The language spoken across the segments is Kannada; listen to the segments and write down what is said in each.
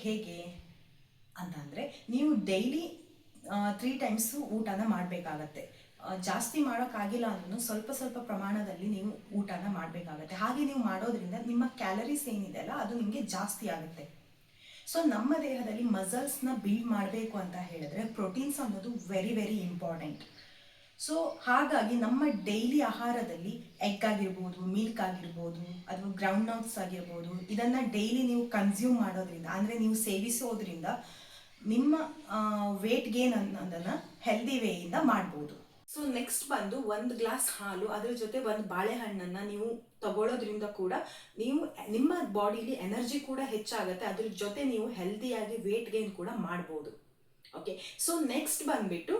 ಹೇಗೆ ಅಂತಂದರೆ, ನೀವು ಡೈಲಿ 3 ಟೈಮ್ಸು ಊಟನ ಮಾಡಬೇಕಾಗತ್ತೆ. ಜಾಸ್ತಿ ಮಾಡೋಕ್ಕಾಗಿಲ್ಲ ಅಂದ್ರೂ ಸ್ವಲ್ಪ ಸ್ವಲ್ಪ ಪ್ರಮಾಣದಲ್ಲಿ ನೀವು ಊಟನ ಮಾಡಬೇಕಾಗತ್ತೆ. ಹಾಗೆ ನೀವು ಮಾಡೋದ್ರಿಂದ ನಿಮ್ಮ ಕ್ಯಾಲರೀಸ್ ಏನಿದೆ ಅಲ್ಲ, ಅದು ನಿಮಗೆ ಜಾಸ್ತಿ ಆಗುತ್ತೆ. ಸೊ ನಮ್ಮ ದೇಹದಲ್ಲಿ ಮಸಲ್ಸ್ನ ಬಿಲ್ಡ್ ಮಾಡಬೇಕು ಅಂತ ಹೇಳಿದ್ರೆ ಪ್ರೋಟೀನ್ಸ್ ಅನ್ನೋದು ವೆರಿ ವೆರಿ ಇಂಪಾರ್ಟೆಂಟ್. ಸೊ ಹಾಗಾಗಿ ನಮ್ಮ ಡೈಲಿ ಆಹಾರದಲ್ಲಿ ಎಗ್ ಆಗಿರ್ಬೋದು, ಮಿಲ್ಕ್ ಆಗಿರ್ಬೋದು, ಅಥವಾ ಗ್ರೌಂಡ್ ನಟ್ಸ್ ಆಗಿರ್ಬೋದು, ಇದನ್ನು ಡೈಲಿ ನೀವು ಕನ್ಸ್ಯೂಮ್ ಮಾಡೋದ್ರಿಂದ, ಅಂದರೆ ನೀವು ಸೇವಿಸೋದ್ರಿಂದ ನಿಮ್ಮ ವೇಟ್ ಗೇನ್ ಅನ್ನೋದನ್ನು ಹೆಲ್ದಿ ವೇಯಿಂದ ಮಾಡ್ಬೋದು. ಸೊ ನೆಕ್ಸ್ಟ್ ಬಂದು 1 ಗ್ಲಾಸ್ ಹಾಲು, ಅದ್ರ ಜೊತೆ ಒಂದು ಬಾಳೆಹಣ್ಣನ್ನು ನೀವು ತಗೊಳ್ಳೋದ್ರಿಂದ ಕೂಡ ನೀವು ನಿಮ್ಮ ಬಾಡಿಲಿ ಎನರ್ಜಿ ಕೂಡ ಹೆಚ್ಚಾಗುತ್ತೆ. ಅದ್ರ ಜೊತೆ ನೀವು ಹೆಲ್ದಿಯಾಗಿ ವೇಟ್ ಗೇನ್ ಕೂಡ ಮಾಡ್ಬೋದು. ಓಕೆ, ಸೊ ನೆಕ್ಸ್ಟ್ ಬಂದ್ಬಿಟ್ಟು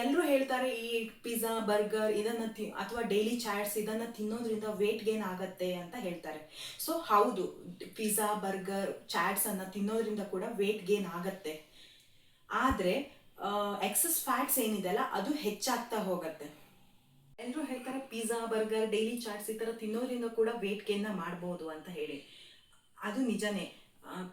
ಎಲ್ಲರೂ ಹೇಳ್ತಾರೆ ಈ ಪಿಜ್ಜಾ, ಬರ್ಗರ್ ಇದನ್ನು ಅಥವಾ ಡೈಲಿ ಚಾಟ್ಸ್ ಇದನ್ನು ತಿನ್ನೋದ್ರಿಂದ ವೇಟ್ ಗೇನ್ ಆಗತ್ತೆ ಅಂತ ಹೇಳ್ತಾರೆ. ಸೊ ಹೌದು, ಪಿಜ್ಜಾ, ಬರ್ಗರ್, ಚಾಟ್ಸನ್ನು ತಿನ್ನೋದ್ರಿಂದ ಕೂಡ ವೇಟ್ ಗೇನ್ ಆಗತ್ತೆ. ಆದರೆ ಎಕ್ಸಸ್ ಫ್ಯಾಟ್ಸ್ ಏನಿದೆ ಅಲ್ಲ, ಅದು ಹೆಚ್ಚಾಗ್ತಾ ಹೋಗುತ್ತೆ. ಎಲ್ಲರೂ ಹೇಳ್ತಾರೆ ಪಿಜ್ಜಾ, ಬರ್ಗರ್, ಡೈಲಿ ಚಾಟ್ಸ್ ಈ ಥರ ತಿನ್ನೋದ್ರಿಂದ ಕೂಡ ವೇಟ್ ಗೇನ್ನ ಮಾಡ್ಬೋದು ಅಂತ ಹೇಳಿ. ಅದು ನಿಜನೇ.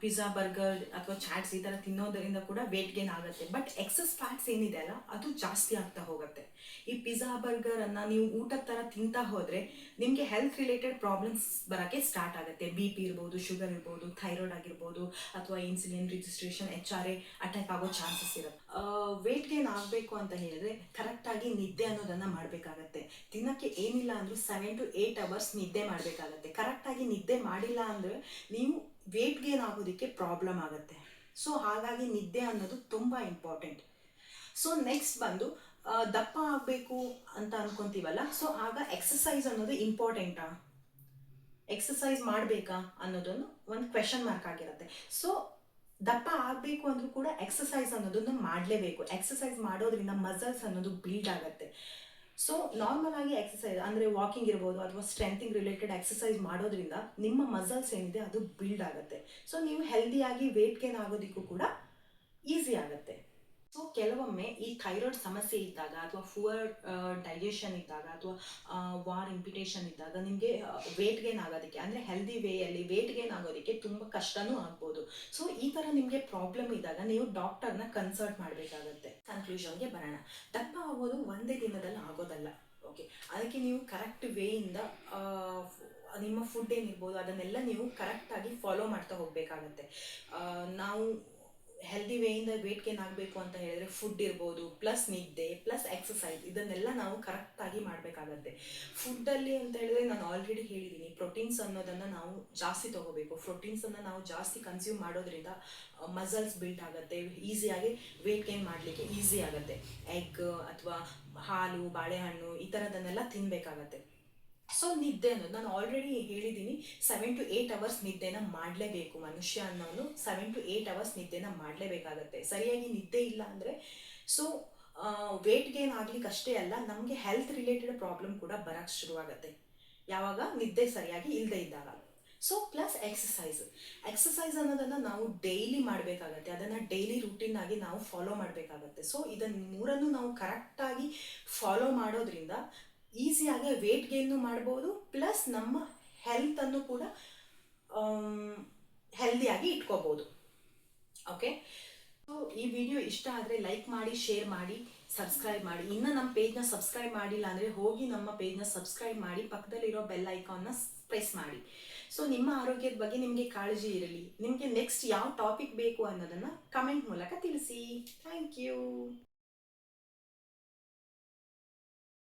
ಪಿಜ್ಜಾ, ಬರ್ಗರ್ ಅಥವಾ ಚಾಟ್ಸ್ ಈ ಥರ ತಿನ್ನೋದರಿಂದ ಕೂಡ ವೇಟ್ ಗೇನ್ ಆಗುತ್ತೆ. ಬಟ್ ಎಕ್ಸಸ್ ಫ್ಯಾಟ್ಸ್ ಏನಿದೆ ಅಲ್ಲ, ಅದು ಜಾಸ್ತಿ ಆಗ್ತಾ ಹೋಗುತ್ತೆ. ಈ ಪಿಜ್ಜಾ, ಬರ್ಗರನ್ನು ನೀವು ಊಟದ ಥರ ತಿಂತಾ ಹೋದರೆ ನಿಮಗೆ ಹೆಲ್ತ್ ರಿಲೇಟೆಡ್ ಪ್ರಾಬ್ಲಮ್ಸ್ ಬರೋಕ್ಕೆ ಸ್ಟಾರ್ಟ್ ಆಗುತ್ತೆ. BP ಇರ್ಬೋದು, ಶುಗರ್ ಇರ್ಬೋದು, ಥೈರಾಯ್ಡ್ ಆಗಿರ್ಬೋದು, ಅಥವಾ ಇನ್ಸುಲಿನ್ ರಿಜಿಸ್ಟ್ರೇಷನ್, HRA ಅಟ್ಯಾಕ್ ಆಗೋ ಚಾನ್ಸಸ್ ಇರುತ್ತೆ. ವೇಟ್ ಗೇನ್ ಆಗಬೇಕು ಅಂತ ಹೇಳಿದ್ರೆ ಕರೆಕ್ಟಾಗಿ ನಿದ್ದೆ ಅನ್ನೋದನ್ನು ಮಾಡಬೇಕಾಗತ್ತೆ. ದಿನಕ್ಕೆ ಏನಿಲ್ಲ ಅಂದರೂ 7 to 8 ಅವರ್ಸ್ ನಿದ್ದೆ ಮಾಡಬೇಕಾಗತ್ತೆ. ಕರೆಕ್ಟಾಗಿ ನಿದ್ದೆ ಮಾಡಿಲ್ಲ ಅಂದರೆ ನೀವು ವೇಟ್ ಗೇನ್ ಆಗೋದಕ್ಕೆ ಪ್ರಾಬ್ಲಮ್ ಆಗುತ್ತೆ. ಸೊ ಹಾಗಾಗಿ ನಿದ್ದೆ ಅನ್ನೋದು ತುಂಬ ಇಂಪಾರ್ಟೆಂಟ್. ಸೊ ನೆಕ್ಸ್ಟ್ ಬಂದು ದಪ್ಪ ಆಗಬೇಕು ಅಂತ ಅನ್ಕೊಂತೀವಲ್ಲ, ಸೊ ಆಗ ಎಕ್ಸಸೈಸ್ ಅನ್ನೋದು ಇಂಪಾರ್ಟೆಂಟಾ, ಎಕ್ಸಸೈಸ್ ಮಾಡಬೇಕಾ ಅನ್ನೋದನ್ನು ಒಂದು ಕ್ವೆಶನ್ ಮಾರ್ಕ್ ಆಗಿರುತ್ತೆ. ಸೊ ದಪ್ಪ ಆಗಬೇಕು ಅಂದರೂ ಕೂಡ ಎಕ್ಸಸೈಸ್ ಅನ್ನೋದನ್ನು ಮಾಡಲೇಬೇಕು. ಎಕ್ಸಸೈಸ್ ಮಾಡೋದ್ರಿಂದ ಮಸಲ್ಸ್ ಅನ್ನೋದು ಬಿಲ್ಡ್ ಆಗುತ್ತೆ. ಸೊ ನಾರ್ಮಲ್ ಆಗಿ ಎಕ್ಸಸೈಸ್ ಅಂದರೆ ವಾಕಿಂಗ್ ಇರ್ಬೋದು ಅಥವಾ ಸ್ಟ್ರೆಂಥಿಂಗ್ ರಿಲೇಟೆಡ್ ಎಕ್ಸಸೈಸ್ ಮಾಡೋದ್ರಿಂದ ನಿಮ್ಮ ಮಸಲ್ಸ್ ಏನಿದೆ ಅದು ಬಿಲ್ಡ್ ಆಗುತ್ತೆ. ಸೊ ನೀವು ಹೆಲ್ದಿಯಾಗಿ ವೇಟ್ ಗೇನ್ ಆಗೋದಕ್ಕೂ ಕೂಡ ಈಸಿ ಆಗುತ್ತೆ. ಸೊ ಕೆಲವೊಮ್ಮೆ ಈ ಥೈರಾಯ್ಡ್ ಸಮಸ್ಯೆ ಇದ್ದಾಗ ಅಥವಾ ಪುವರ್ ಡೈಜೆಷನ್ ಇದ್ದಾಗ ಅಥವಾ ವಾರ್ ಇಂಪಿಟೇಷನ್ ಇದ್ದಾಗ ನಿಮಗೆ ವೇಟ್ ಗೇನ್ ಆಗೋದಕ್ಕೆ, ಅಂದರೆ ಹೆಲ್ದಿ ವೇಯಲ್ಲಿ ವೇಟ್ ಗೇನ್ ಆಗೋದಕ್ಕೆ ತುಂಬ ಕಷ್ಟನೂ ಆಗ್ಬೋದು. ಸೊ ಈ ಥರ ನಿಮಗೆ ಪ್ರಾಬ್ಲಮ್ ಇದ್ದಾಗ ನೀವು ಡಾಕ್ಟರ್ನ ಕನ್ಸಲ್ಟ್ ಮಾಡಬೇಕಾಗತ್ತೆ. ಕನ್ಕ್ಲೂಷನ್ಗೆ ಬರೋಣ. ದಪ್ಪ ಆಗೋದು ಒಂದೇ ದಿನದಲ್ಲಿ ಆಗೋದಲ್ಲ. ಓಕೆ, ಅದಕ್ಕೆ ನೀವು ಕರೆಕ್ಟ್ ವೇಯಿಂದ ನಿಮ್ಮ ಫುಡ್ ಏನಿರ್ಬೋದು ಅದನ್ನೆಲ್ಲ ನೀವು ಕರೆಕ್ಟಾಗಿ ಫಾಲೋ ಮಾಡ್ತಾ ಹೋಗಬೇಕಾಗತ್ತೆ. ನಾವು ಹೆಲ್ದಿ ವೇಯಿಂದ ವೇಟ್ ಗೇನ್ ಆಗಬೇಕು ಅಂತ ಹೇಳಿದ್ರೆ ಫುಡ್ ಇರ್ಬೋದು, ಪ್ಲಸ್ ನಿದ್ದೆ, ಪ್ಲಸ್ ಎಕ್ಸಸೈಸ್, ಇದನ್ನೆಲ್ಲ ನಾವು ಕರೆಕ್ಟಾಗಿ ಮಾಡಬೇಕಾಗತ್ತೆ. ಫುಡ್ಡಲ್ಲಿ ಅಂತ ಹೇಳಿದ್ರೆ ನಾನು ಆಲ್ರೆಡಿ ಹೇಳಿದ್ದೀನಿ, ಪ್ರೋಟೀನ್ಸ್ ಅನ್ನೋದನ್ನು ನಾವು ಜಾಸ್ತಿ ತೊಗೋಬೇಕು. ಪ್ರೋಟೀನ್ಸನ್ನು ನಾವು ಜಾಸ್ತಿ ಕನ್ಸ್ಯೂಮ್ ಮಾಡೋದ್ರಿಂದ ಮಸಲ್ಸ್ ಬಿಲ್ಡ್ ಆಗುತ್ತೆ, ಈಸಿಯಾಗಿ ವೇಟ್ ಗೇನ್ ಮಾಡಲಿಕ್ಕೆ ಈಸಿ ಆಗುತ್ತೆ. ಎಗ್ ಅಥವಾ ಹಾಲು, ಬಾಳೆಹಣ್ಣು ಈ ಥರದನ್ನೆಲ್ಲ ತಿನ್ನಬೇಕಾಗತ್ತೆ. ಸೊ ನಿದ್ದೆ ಅನ್ನೋದು ನಾನು ಆಲ್ರೆಡಿ ಹೇಳಿದ್ದೀನಿ, 7 to 8 ಅವರ್ಸ್ ನಿದ್ದೆನ ಮಾಡಲೇಬೇಕು. ಮನುಷ್ಯ ಅನ್ನೋನು 7 to 8 ಅವರ್ಸ್ ನಿದ್ದೆನ ಮಾಡಲೇಬೇಕಾಗತ್ತೆ. ಸರಿಯಾಗಿ ನಿದ್ದೆ ಇಲ್ಲ ಅಂದರೆ ಸೊ ವೇಟ್ ಗೇನ್ ಆಗ್ಲಿಕ್ಕೆ ಅಷ್ಟೇ ಅಲ್ಲ, ನಮಗೆ ಹೆಲ್ತ್ ರಿಲೇಟೆಡ್ ಪ್ರಾಬ್ಲಮ್ ಕೂಡ ಬರೋಕ್ಕೆ ಶುರುವಾಗುತ್ತೆ, ಯಾವಾಗ ನಿದ್ದೆ ಸರಿಯಾಗಿ ಇಲ್ಲದೆ ಇದ್ದಾಗ. ಸೊ ಪ್ಲಸ್ ಎಕ್ಸಸೈಸ್ ಅನ್ನೋದನ್ನು ನಾವು ಡೈಲಿ ಮಾಡಬೇಕಾಗತ್ತೆ. ಅದನ್ನು ಡೈಲಿ ರೂಟೀನ್ ಆಗಿ ನಾವು ಫಾಲೋ ಮಾಡಬೇಕಾಗತ್ತೆ. ಸೊ ಇದನ್ನು ಮೂರನ್ನು ನಾವು ಕರೆಕ್ಟಾಗಿ ಫಾಲೋ ಮಾಡೋದ್ರಿಂದ ಈಸಿಯಾಗಿ ವೇಟ್ ಗೇನ್ನು ಮಾಡ್ಬೋದು, ಪ್ಲಸ್ ನಮ್ಮ ಹೆಲ್ತನ್ನು ಕೂಡ ಹೆಲ್ದಿಯಾಗಿ ಇಟ್ಕೋಬೋದು. ಓಕೆ, ಸೊ ಈ ವಿಡಿಯೋ ಇಷ್ಟ ಆದರೆ ಲೈಕ್ ಮಾಡಿ, ಶೇರ್ ಮಾಡಿ, ಸಬ್ಸ್ಕ್ರೈಬ್ ಮಾಡಿ. ಇನ್ನು ನಮ್ಮ ಪೇಜ್ನ ಸಬ್ಸ್ಕ್ರೈಬ್ ಮಾಡಿಲ್ಲ ಅಂದರೆ ಹೋಗಿ ನಮ್ಮ ಪೇಜ್ನ ಸಬ್ಸ್ಕ್ರೈಬ್ ಮಾಡಿ, ಪಕ್ಕದಲ್ಲಿರೋ ಬೆಲ್ ಐಕಾನ್ನ ಪ್ರೆಸ್ ಮಾಡಿ. ಸೊ ನಿಮ್ಮ ಆರೋಗ್ಯದ ಬಗ್ಗೆ ನಿಮಗೆ ಕಾಳಜಿ ಇರಲಿ. ನಿಮಗೆ ನೆಕ್ಸ್ಟ್ ಯಾವ ಟಾಪಿಕ್ ಬೇಕು ಅನ್ನೋದನ್ನು ಕಮೆಂಟ್ ಮೂಲಕ ತಿಳಿಸಿ. Thank you.